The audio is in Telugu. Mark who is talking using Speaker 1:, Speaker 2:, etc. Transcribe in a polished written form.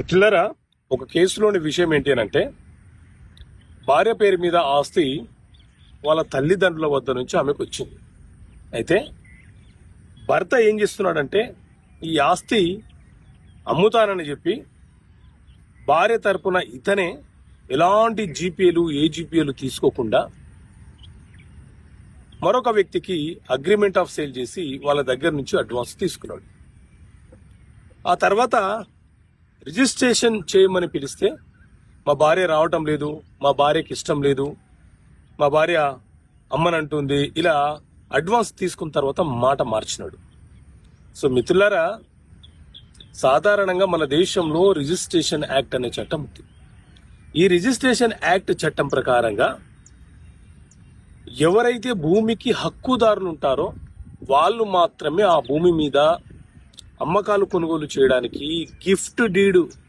Speaker 1: మిత్రులారా, ఒక కేసులోని విషయం ఏంటి అంటే, భార్య పేరు మీద ఆస్తి వాళ్ళ తల్లిదండ్రుల వద్ద నుంచి ఆమెకు వచ్చింది. అయితే భర్త ఏం చేస్తున్నాడంటే, ఈ ఆస్తి అమ్ముతానని చెప్పి భార్య తరపున ఇతనే ఎలాంటి ఏజీపీలు తీసుకోకుండా మరొక వ్యక్తికి అగ్రిమెంట్ ఆఫ్ సేల్ చేసి వాళ్ళ దగ్గర నుంచి అడ్వాన్స్ తీసుకున్నాడు. ఆ తర్వాత రిజిస్ట్రేషన్ చేయమని పిలిస్తే మా భార్య రావటం లేదు, మా భార్యకి ఇష్టం లేదు, మా భార్య అమ్మనంటుంది, ఇలా అడ్వాన్స్ తీసుకున్న తర్వాత మాట మార్చినాడు. సో మిత్రులారా, సాధారణంగా మన దేశంలో రిజిస్ట్రేషన్ యాక్ట్ అనే చట్టం ఉంది. ఈ రిజిస్ట్రేషన్ యాక్ట్ చట్టం ప్రకారంగా ఎవరైతే భూమికి హక్కుదారులు ఉంటారో వాళ్ళు మాత్రమే ఆ భూమి మీద అమ్మకాలు కొనుగోలు చేయడానికి గిఫ్ట్ డీడ్